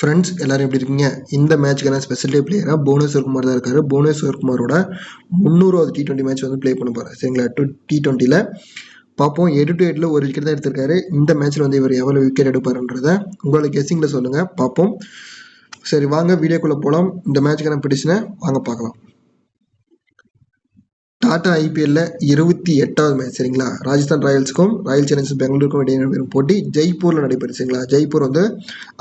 Friends எல்லாரும் எப்படி இருக்கீங்க? இந்த மேட்ச்க்கான ஸ்பெஷல் டே பிளேயராக புவனேஸ்வர் குமார் தான் இருக்காரு. புவனேஸ்வர் குமாரோட 300வது T20 மேட்ச் வந்து ப்ளே பண்ண போகிறார். சரிங்களா? T20ல பார்ப்போம். 8-8ல் ஒரு விக்கெட் தான் எடுத்திருக்காரு. இந்த மேட்ச்சில் வந்து இவர் எவ்வளோ விக்கெட் எடுப்பாருன்றத உங்களோட கெஸ்ஸிங்கில் சொல்லுங்கள், பார்ப்போம். சரி, வாங்க வீடியோக்குள்ளே போகலாம். இந்த மேட்ச்க்கான ப்ரெடிக்ஷனை வாங்க பார்க்கலாம். டாடா ஐபிஎல்ல 28வது மேட்ச். சரிங்களா? ராஜஸ்தான் ராயல்ஸுக்கும் ராயல் சேலஞ்சர்ஸ் பெங்களூருக்கும் இடையே நடைபெறும் போட்டி ஜெய்ப்பூரில் நடைபெறும். சரிங்களா? ஜெய்ப்பூர் வந்து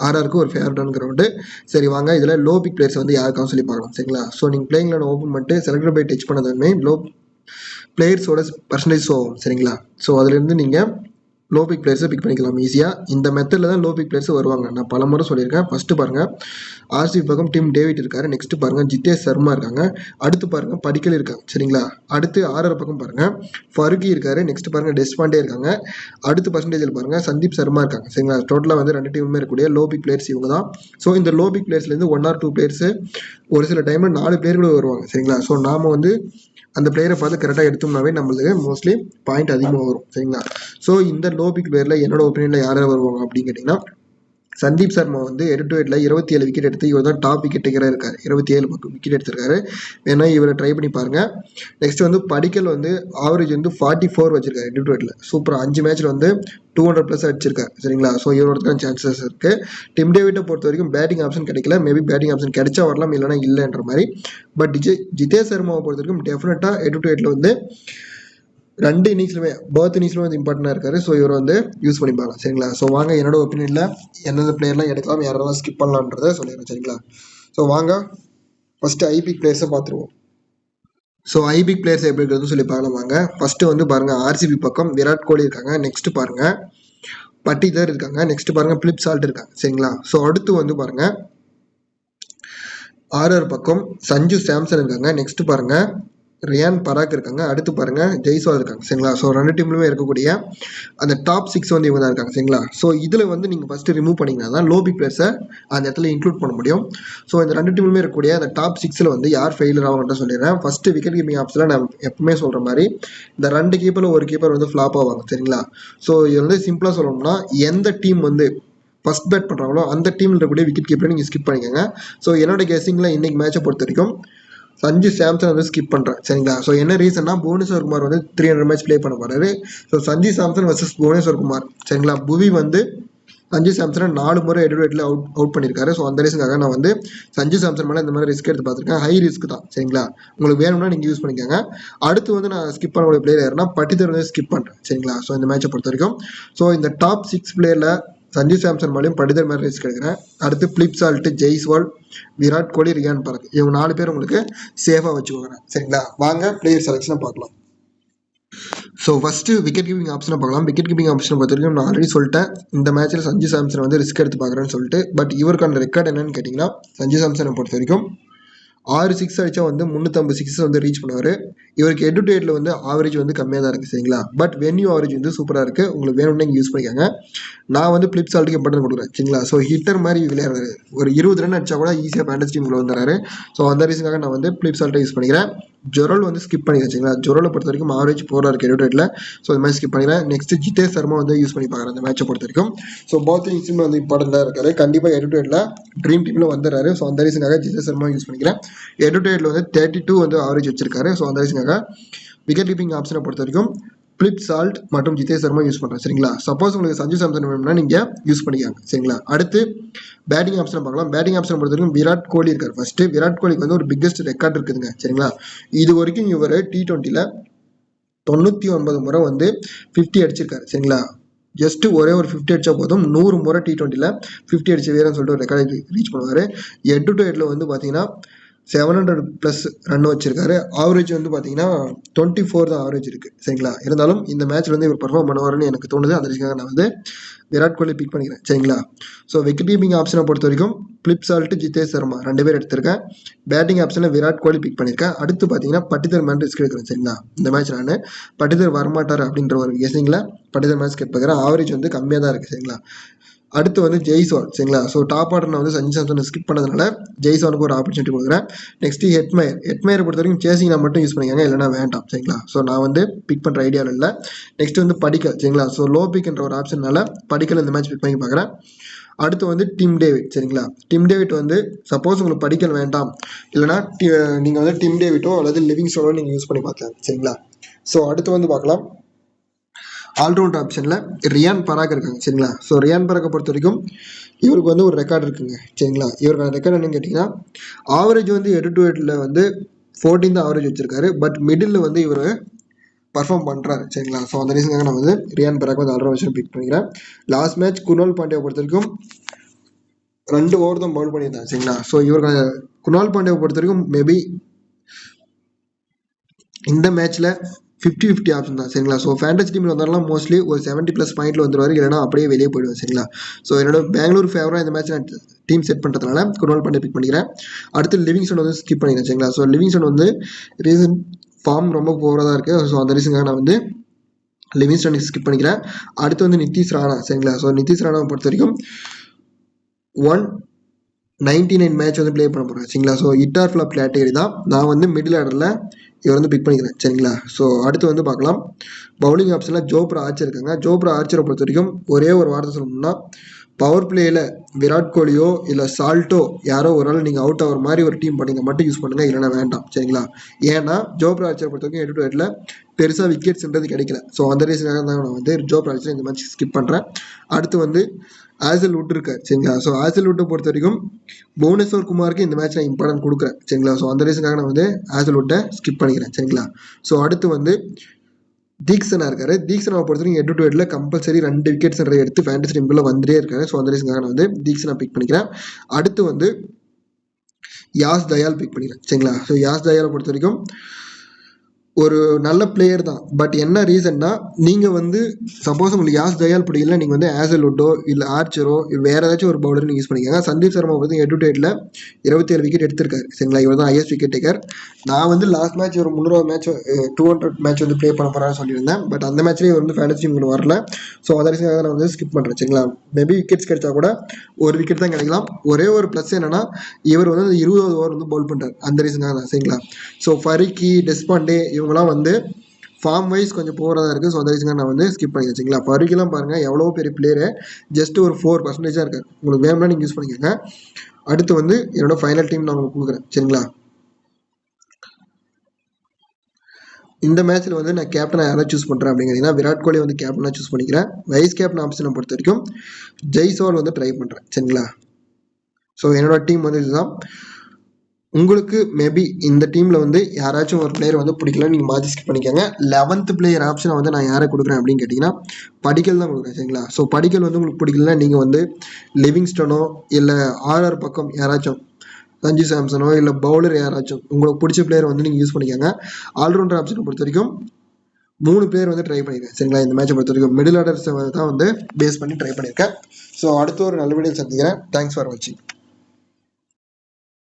ஆர்ஆருக்கு ஒரு ஃபேவரட்டான கிரவுண்டு. சரி, வாங்க இதில் லோ பிக் பிளேயர்ஸ் வந்து யாருக்காக சொல்லி பார்க்கலாம். சரிங்களா? ஸோ நீங்கள் பிளேயிங் லைன் ஓப்பன் பண்ணிட்டு செலக்டட் பை டச் பண்ணதுமே லோ பிளேயர்ஸோட பர்சன்டேஜ் ஆகும். சரிங்களா? ஸோ அதுலேருந்து நீங்கள் லோ பிக் பிளேயர்ஸை பிக் பண்ணிக்கலாம் ஈஸியாக. இந்த மெத்தடில் தான் லோ பிக் பிளேயர்ஸ் வருவாங்க. நான் பல முறை சொல்லியிருக்கேன். ஃபஸ்ட்டு பாருங்கள், ஆர்சிபி பக்கம் டிம் டேவிட் இருக்காரு. நெக்ஸ்ட் பாருங்கள் ஜிதேஷ் சர்மா இருக்காங்க. அடுத்து பாருங்கள் படிக்கல் இருக்காங்க. சரிங்களா? அடுத்து ஆர்ஆர் பக்கம் பாருங்கள் ஃபருகி இருக்காரு. நெக்ஸ்ட் பாருங்கள் டெஸ்பாண்டே இருக்காங்க. அடுத்து பர்சன்டேஜில் பாருங்கள் சந்தீப் சர்மா இருக்காங்க. சரிங்களா? டோட்டலாக வந்து 2 டீமுமே இருக்கக்கூடிய லோ பிக் பிளேயர்ஸ் இவங்க தான். ஸோ இந்த லோ பிக் பிளேயர்ஸ்லேருந்து 1 or 2 பிளேயர்ஸு ஒரு சில டைமில் 4 பிளேயர் கூட வருவாங்க. சரிங்களா? ஸோ நாம் வந்து அந்த பிளேயரை பார்த்து கரெக்டாக எடுத்தோம்னாவே நம்மளுக்கு மோஸ்ட்லி பாயிண்ட் அதிகமாக வரும். சரிங்களா? ஸோ இந்த லோ பிக் பிளேயரில் என்னோட ஒப்பீனியனில் யார் வருவாங்க அப்படின்னு கேட்டிங்கன்னா, சந்தீப் சர்மா வந்து 8-8ல் 27 விக்கெட் எடுத்து இவர் தான் டாப் விக்கெட் டேக்கராக இருக்கார். 27 விக்கெட் எடுத்திருக்காரு. வேணா இவரை ட்ரை பண்ணி பாருங்க. நெக்ஸ்ட் வந்து படிக்கல் வந்து ஆவரேஜ் வந்து 44 வச்சிருக்காரு 8-8ல். சூப்பராக 5 மேட்ச்ல வந்து 200+ அடிச்சிருக்காரு. சரிங்களா? ஸோ இவரோட சான்சஸ் இருக்கு. டிம் டேவிட்டை பொறுத்த வரைக்கும் பேட்டிங் ஆப்ஷன் கிடைக்கல. மேபி பேட்டிங் ஆப்ஷன் கிடைச்சா வரலாம், இல்லைனா இல்லைன்ற மாதிரி. பட் ஜிதேஷ் சர்மாவை பொறுத்த வரைக்கும் டெஃபினட்டாக 8-8ல் வந்து 2 இன்னிங்ஸ்லுமே பர்த் இன்னிங்ஸ்லுமே வந்து இம்பார்ட்டண்டாக இருக்காரு. ஸோ இவரை வந்து யூஸ் பண்ணிப்பாங்க. சரிங்களா? ஸோ வாங்க என்னோட ஒப்பீனியனில் எந்தெந்த பிளேயர்லாம் எடுக்கலாம், யாரெல்லாம் ஸ்கிப் பண்ணலான்றதை சொல்லிடுறேன். சரிங்களா? ஸோ வாங்க ஃபஸ்ட்டு ஐபிக் பிளேயர்ஸை பார்த்துருவோம். ஸோ ஐபிக் பிளேயர்ஸ் எப்படி இருக்கிறது சொல்லி பார்க்கலாம் வாங்க. ஃபஸ்ட்டு வந்து பாருங்கள் ஆர்சிபி பக்கம் விராட் கோலி இருக்காங்க. நெக்ஸ்ட் பாருங்கள் பட்டிதர் இருக்காங்க. நெக்ஸ்ட் பாருங்கள் பிலிப் சால்ட் இருக்காங்க. சரிங்களா? ஸோ அடுத்து வந்து பாருங்கள் ஆர்ஆர் பக்கம் சஞ்சு சாம்சன் இருக்காங்க. நெக்ஸ்ட் பாருங்கள் ரியான் பராக் இருக்காங்க. அடுத்து பாருங்க ஜெய்ஸ்வால் இருக்காங்க. சரிங்களா? ஸோ 2 டீம்லுமே இருக்கக்கூடிய அந்த டாப் 6 வந்து இவங்க தான் இருக்காங்க. சரிங்களா? ஸோ இதில் வந்து நீங்கள் ஃபஸ்ட்டு ரிமூவ் பண்ணிங்கன்னா தான் லோ பிக் பிளேயர்ஸை அந்த இடத்துல இன்க்ளூட் பண்ண முடியும். ஸோ இந்த 2 டீம்லுமே இருக்கக்கூடிய அந்த டாப் 6ல் வந்து யார் ஃபெயிலர் ஆகும்ன்ற சொல்லிடுறேன். ஃபஸ்ட்டு விக்கெட் கீப்பிங் ஆப்ஷனில் நான் எப்பவுமே சொல்கிற மாதிரி இந்த 2 கீப்பரில் ஒரு கீப்பர் வந்து ஃப்ளாப் ஆவாங்க. சரிங்களா? ஸோ இது வந்து சிம்பிளாக சொல்லணும்னா எந்த டீம் வந்து ஃபஸ்ட் பேட் பண்ணுறாங்களோ அந்த டீமில் இருக்கக்கூடிய விக்கெட் கீப்பரை நீங்கள் ஸ்கிப் பண்ணிக்கோங்க. ஸோ என்னோட கெஸிங்கில் இன்னைக்கு மேட்சை பொறுத்த வரைக்கும் சஞ்சு சாம்சன் வந்து ஸ்கிப் பண்ணுறேன். சரிங்களா? ஸோ என்ன ரீசன்னா புவனேஸ்வர் குமார் வந்து 300 மேட்ச் ப்ளே பண்ண போறாரு. So Sanju Samson versus Bhuvneshwar Kumar. சரிங்களா? புவி வந்து சஞ்சு சாம்சனை 4 முறை 8-8ல் அவுட் பண்ணியிருக்காரு. ஸோ அந்த ரீசனுக்காக நான் வந்து சஞ்சு சாம்சன் மேலே இந்த மாதிரி ரிஸ்க் எடுத்து பார்த்துருக்கேன். ஹை ரிஸ்க் தான். சரிங்களா? உங்களுக்கு வேணும்னா நீங்கள் யூஸ் பண்ணிக்கோங்க. அடுத்து வந்து நான் ஸ்கிப் பண்ணக்கூடிய பிளேயர் யாருன்னா பட்டிதர் வந்து ஸ்கிப் பண்ணுறேன். சரிங்களா? ஸோ இந்த மேட்சை பொறுத்த வரைக்கும் ஸோ இந்த டாப் 6 பிளேயரில் சஞ்சு சாம்சன் மேலேயும் பட்டிதர் மேலே ரிஸ்க் எடுக்கிறேன். அடுத்து Philip salt, Jaiswal, Virat Kohli, Ryan பராக் இவங்க 4 பேர் உங்களுக்கு சேஃபாக வச்சுக்கோங்க. சரிங்களா? வாங்க பிளேயர் செலெக்ஷனை பார்க்கலாம். ஸோ ஃபஸ்ட்டு விக்கெட் கீப்பிங் ஆப்ஷனை பார்க்கலாம். விக்கெட் கீப்பிங் ஆப்ஷனை பொறுத்த வரைக்கும் நான் ஆல்ரெடி சொல்லிட்டேன் இந்த மேட்ச்சில் சஞ்சு சாம்சன் வந்து ரிஸ்க் எடுத்து பார்க்குறேன்னு சொல்லிட்டு. பட் இவருக்கான ரெக்கார்ட் என்னன்னு கேட்டிங்கன்னா, சஞ்சு சாம்சனை பொறுத்த வரைக்கும் 6 6 அடிச்சா வந்து 350 6 வந்து ரீச் பண்ணுவார். இவருக்கு 8-8ல் வந்து ஆவரேஜ் வந்து கம்மியாக தான் இருக்குது. சரிங்களா? பட் வென்யூ ஆவரேஜ் வந்து சூப்பராக இருக்குது. உங்களுக்கு வேணும்னா நீங்கள் யூஸ் பண்ணிக்கோங்க. நான் வந்து பிலிப் சால்ட்டுக்கு இம்பார்ட்டன் கொடுக்குறேன். சரிங்களா? ஸோ ஹிட்டர் மாதிரி விளையாடுறாரு. ஒரு 20 ரன் அடிச்சா கூட ஈஸியாக ஃபேண்டசி டீமுக்குள்ள வந்துடுறாரு. ஸோ அந்த ரீசனுக்காக நான் வந்து பிலிப் சால்ட்டை யூஸ் பண்ணிக்கிறேன். ஜொரல் வந்து ஸ்கிப் பண்ணிக்கிறேன். சரிங்களா? ஜொரலை பொறுத்த வரைக்கும் ஆவரேஜ் 4 இருக்குது 8-8ல். ஸோ இந்த மாதிரி ஸ்கிப் பண்ணிக்கிறேன். நெக்ஸ்ட் ஜிதேஷ் சர்மா வந்து யூஸ் பண்ணி பார்க்குறேன் அந்த மேட்சை பொறுத்த வரைக்கும். ஸோ போத் இன்ஸுமே வந்து இம்பார்ட்டண்டாக இருக்காரு. கண்டிப்பாக 8-8ல் ட்ரீம் டீமில் வந்துடுறாரு. ஸோ அந்த ரீசனுக்காக ஜிதேஷ் சர்மா யூஸ் பண்ணிக்கிறேன். 8-8ல் வந்து 32 வந்து ஆவரேஜ் வச்சிருக்காரு. ஸோ அந்த ரீசனுக்காக விக்கெட் கீப்பிங் ஆப்ஷனை பொறுத்த வரைக்கும் பிலிப் சால்ட் மற்றும் ஜிதேஷ் சர்மா யூஸ் பண்ணுறேன். சரிங்களா? சப்போஸ் உங்களுக்கு சஞ்சு சாம்சன் வேணும்னா நீங்கள் யூஸ் பண்ணிக்காங்க. சரிங்களா? அடுத்து பேட்டிங் ஆப்ஷனை பார்க்கலாம். பேட்டிங் ஆப்ஷனை பொறுத்த வரைக்கும் விராட் கோலி இருக்கார். ஃபர்ஸ்ட்டு விராட் கோலிக்கு வந்து ஒரு பிக்கஸ்ட் ரெக்கார்ட் இருக்குதுங்க. சரிங்களா? இது வரைக்கும் இவர் T20ல் 99 முறை வந்து 50 அடிச்சிருக்காரு. சரிங்களா? ஜஸ்ட் ஒரே ஒரு 50 அடிச்சா போதும் 100 முறை T20ல் 50 அடிச்ச வீரன்னு சொல்லிட்டு ஒரு ரெக்கார்டு ரீச் பண்ணுவார். 8-8ல் வந்து பார்த்தீங்கன்னா 700+ ரன் வச்சிருக்காரு. ஆவரேஜ் வந்து பார்த்தீங்கன்னா 24 தான் ஆவரேஜ் இருக்குது. சரிங்களா? இருந்தாலும் இந்த மேட்ச்ல வந்து இவர் பர்ஃபார்ம் பண்ணுவார்னு எனக்கு தோணுது. அந்த ரீசனுக்காக நான் வந்து விராட் கோலி பிக் பண்ணிக்கிறேன். சரிங்களா? ஸோ விக்கெட் கீப்பிங் ஆப்ஷனை பொறுத்த வரைக்கும் பிலிப் சால்ட், ஜிதேஷ் சர்மா 2 பேர் எடுத்திருக்கேன். பேட்டிங் ஆப்ஷனில் விராட் கோலி பிக் பண்ணியிருக்கேன். அடுத்து பார்த்தீங்கன்னா பட்டிதர் மேலே ரிஸ்க் எடுக்கிறேன். சரிங்களா? இந்த மேட்ச் நான் பட்டிதர் வரமாட்டார் அப்படின்ற ஒரு கெஸிங்கில் பட்டிதர் மேட்ச் கேட்பாக்கிறேன். ஆவரேஜ் வந்து கம்மியாக தான் இருக்குது. சரிங்களா? அடுத்து வந்து ஜெய்ஸ்வால். சரிங்களா? ஸோ டாப் ஆர்டர் நான் வந்து சஞ்சு சாம்சனை ஸ்கிப் பண்ணதுனால ஜெய்ஸ்வாலுக்கு ஒரு ஆப்பர்ச்சுனிட்டி கொடுக்குறேன். நெக்ஸ்ட் ஹெட்மயர் பொறுத்த வரைக்கும் சேசிங் நான் மட்டும் யூஸ் பண்ணிக்கோங்க, இல்லைனா வேண்டாம். சரிங்களா? ஸோ நான் வந்து பிக் பண்ணுற ஐடியாவில் இல்லை. நெக்ஸ்ட் வந்து படிக்கல். சரிங்களா? ஸோ லோ பிக்ன்ற ஒரு ஆப்ஷனால படிக்கல் இந்த மேட்ச் பிக் பண்ணி பார்க்குறேன். அடுத்து வந்து டிம் டேவிட். சரிங்களா, டிம் டேவிட் வந்து சப்போஸ் உங்களுக்கு படிக்கல் வேண்டாம் இல்லைனா நீங்கள் வந்து டிம் டேவிட்டோ அல்லது லிவிங்ஸ்டோனோ நீங்கள் யூஸ் பண்ணி பார்க்கலாம். சரிங்களா, ஸோ அடுத்து வந்து பார்க்கலாம் ஆல்ரவுண்ட் ஆப்ஷனில் ரியான் பராக் இருக்காங்க. சரிங்களா, ஸோ ரியான் பராக்கை பொறுத்த வரைக்கும் இவருக்கு வந்து ஒரு ரெக்கார்டு இருக்குங்க. சரிங்களா, இவருக்கான ரெக்கார்டு என்னன்னு கேட்டிங்கன்னா ஆவரேஜ் வந்து 8-8 வந்து 14 தான் ஆவரேஜ் வச்சிருக்காரு. பட் மிடில் வந்து இவர் பர்ஃபார்ம் பண்ணுறாரு. சரிங்களா, ஸோ அந்த ரீசனுக்காக நான் வந்து ரியான் பராக் வந்து ஆல்ரவுண்ட் பிக் பண்ணிக்கிறேன். லாஸ்ட் மேட்ச் குணால் பாண்டியாவை பொறுத்த வரைக்கும் 2 ஓவர் தான் பவுல் பண்ணியிருந்தாங்க. சரிங்களா, ஸோ இவருக்கு குணால் பாண்டியாவை பொறுத்த வரைக்கும் மேபி இந்த மேட்ச்ல 50-50 ஆப்ஷன் தான். சரிங்களா, ஸோ ஃபேண்டசி டீமில் வந்தாலும் மோஸ்ட்லி ஒரு 70+ பாயிண்ட்ல வந்துருவாரு, இல்லைனா அப்படியே வெளியே போயிடுவார். சரிங்களா, ஸோ என்னோட பெங்களூர் ஃபேவராக இந்த மேட்ச் நான் டீம் செட் பண்ணுறதுனால குணால் பாண்டியா பிக் பண்ணிக்கிறேன். அடுத்து லிவிங்ஸ்டன் வந்து ஸ்கிப் பண்ணிக்கிறேன். சரிங்களா, ஸோ லிவிங்ஸ்டன் வந்து ரீசன்ட் ஃபார்ம் ரொம்ப போகிறதா இருக்குது. ஸோ அந்த ரீசனுக்காக நான் வந்து லிவிங்ஸ்டனுக்கு ஸ்கிப் பண்ணிக்கிறேன். அடுத்து வந்து நிதிஷ் ராணா. சரிங்களா, ஸோ நிதிஷ் ராணாவை பொறுத்த வரைக்கும் 199 மேட்ச் வந்து ப்ளே பண்ண போகிறேன். சரிங்களா, so hit or flop category தான். நான் வந்து மிடில் ஆர்டரில் இவர் வந்து பிக் பண்ணிக்கிறேன். சரிங்களா, ஸோ அடுத்து வந்து பார்க்கலாம் பவுலிங் ஆப்ஷனில் ஜோப்ரா ஆர்ச்சர் இருக்காங்க. ஜோப்ரா ஆர்ச்சரை பொறுத்த வரைக்கும் ஒரே ஒரு வார்த்தை சொல்லணும்னா பவர் பிளேயில் விராட் கோலியோ இல்லை சால்ட்டோ யாரோ ஒரு ஆள் நீங்கள் அவுட் ஆகிற மாதிரி ஒரு டீம் பண்ணிங்க மட்டும் யூஸ் பண்ணுங்கள், இல்லைனா வேண்டாம். சரிங்களா, ஏன்னா ஜோப்ரா ஆர்ச்சரை பொறுத்த வரைக்கும் 8-8 பெருசாக விக்கெட்ஸ்ன்றது கிடைக்கல. ஸோ அந்த ரீசனாக தான் நான் வந்து ஜோப்ரா ஆர்ச்சர் இந்த மேட்ச் ஸ்கிப் பண்ணுறேன். அடுத்து வந்து ஆசல்வுட் இருக்கார். சரிங்களா, ஸோ ஆசல்வுட்டை பொறுத்த வரைக்கும் புவனேஸ்வர் குமாருக்கு இந்த மேட்ச் நான் இம்பார்ட்டன்ட் கொடுக்குறேன். சரிங்களா, ஸோ அந்த ரீசனுக்காக நான் வந்து ஆசல்வுட்டை ஸ்கிப் பண்ணிக்கிறேன். சரிங்களா, ஸோ அடுத்து வந்து தீக்ஷனா இருக்காரு. தீக்ஷனாவை பொறுத்த வரைக்கும் 8-8 கம்பல்சரி 2 விக்கெட்ஸ் எடுத்து ஃபேண்டசி டீமுக்குள்ள வந்துட்டே இருக்காரு. ஸோ அந்த ரீசனுக்காக நான் வந்து தீக்ஷனா பிக் பண்ணிக்கிறேன். அடுத்து வந்து யாஸ் தயால் பிக் பண்ணிக்கிறேன். சரிங்களா, ஸோ யாஸ் தயாலை பொறுத்த வரைக்கும் ஒரு நல்ல பிளேயர் தான். பட் என்ன ரீசன்னா நீங்கள் வந்து சப்போஸ் உங்களுக்கு யாஸ் தயால் பிடிக்கல, நீங்கள் வந்து ஆசல்வுட்டோ இல்லை ஆர்ச்சரோ வேற ஏதாச்சும் ஒரு பவுலர் நீங்கள் யூஸ் பண்ணிக்கோங்க. சந்தீப் சர்மா வந்து 8-8 27 விக்கெட் எடுத்திருக்காரு. சரிங்களா, இவர் தான் ஹையஸ்ட் விக்கெட் டேக்கர். நான் வந்து லாஸ்ட் மேட்ச் ஒரு 300 மேட்ச் 200 மேட்ச் வந்து ப்ளே பண்ண போகிறான்னு சொல்லியிருந்தேன். பட் அந்த மேட்ச்லேயே இவர் வந்து ஃபேண்டசி டீமுக்கு வரல. ஸோ அந்த ரீசனாக நான் வந்து ஸ்கிப் பண்ணுறேன். சரிங்களா, மேபி விக்கெட்ஸ் கிடைச்சா கூட ஒரு விக்கெட் தான் கிடைக்கலாம். ஒரே ஒரு ப்ளஸ் என்னன்னா இவர் வந்து 20 ஓவர் வந்து பவுல் பண்ணுறாரு. அந்த ரீசனாக தான். சரிங்களா, ஸோ ஃபரிக்கி டெஸ்பாண்டே இவங்களாம் வந்து ஃபார்ம் வைஸ் கொஞ்சம் போகிறதா இருக்குது. ஸோ அந்த ரீசனாக நான் வந்து ஸ்கிப் பண்ணி வச்சுங்களா. ஃபரிக்கெல்லாம் பாருங்கள் எவ்வளோ பெரிய பிளேயரு, ஜஸ்ட் ஒரு 4% தான் இருக்காரு. உங்களுக்கு வேணும்னா நீங்கள் யூஸ் பண்ணிக்கோங்க. அடுத்து வந்து என்னோட ஃபைனல் டீம் நான் உங்களுக்கு கொடுக்குறேன். சரிங்களா, இந்த மேட்ச்சில் வந்து நான் கேப்டனாக யாரை சூஸ் பண்ணுறேன் அப்படிங்கிறீங்கன்னா விராட் கோலி வந்து கேப்டனாக சூஸ் பண்ணிக்கிறேன். வைஸ் கேப்டன் ஆப்ஷனை பொறுத்த வரைக்கும் ஜெய்ஸ்வால் வந்து ட்ரை பண்ணுறேன். சரிங்களா, ஸோ என்னோட டீம் வந்து இதுதான். உங்களுக்கு மேபி இந்த டீமில் வந்து யாராச்சும் ஒரு பிளேயர் வந்து பிடிக்கல, நீங்கள் மாற்றி ஸ்கிப் பண்ணிக்கோங்க. 11th பிளேயர் ஆப்ஷனை வந்து நான் யாரை கொடுக்குறேன் அப்படின்னு கேட்டிங்கன்னா படிக்கல் தான் கொடுக்குறேன். சரிங்களா, ஸோ படிக்கல் வந்து உங்களுக்கு பிடிக்கலன்னா நீங்கள் வந்து லிவிங்ஸ்டனோ இல்லை ஆர்ஆர் பக்கம் யாராச்சும் சஞ்சு சாம்சனோ இல்லை பவுலர் யாராச்சும் உங்களுக்கு பிடிச்ச பிளேயர் வந்து நீங்கள் யூஸ் பண்ணிக்கோங்க. ஆல்ரவுண்டர் ஆப்ஷனை பொறுத்த வரைக்கும் 3 பிளேயர் வந்து ட்ரை பண்ணியிருக்கேன். சரிங்களா, இந்த மேட்சை பொறுத்த வரைக்கும் மிடில் ஆர்டர்ஸை தான் வந்து பேஸ் பண்ணி ட்ரை பண்ணியிருக்கேன். ஸோ அடுத்த ஒரு நல்ல வீடியோ சந்திக்கிறேன். தேங்க்ஸ் ஃபார் வாட்சிங்.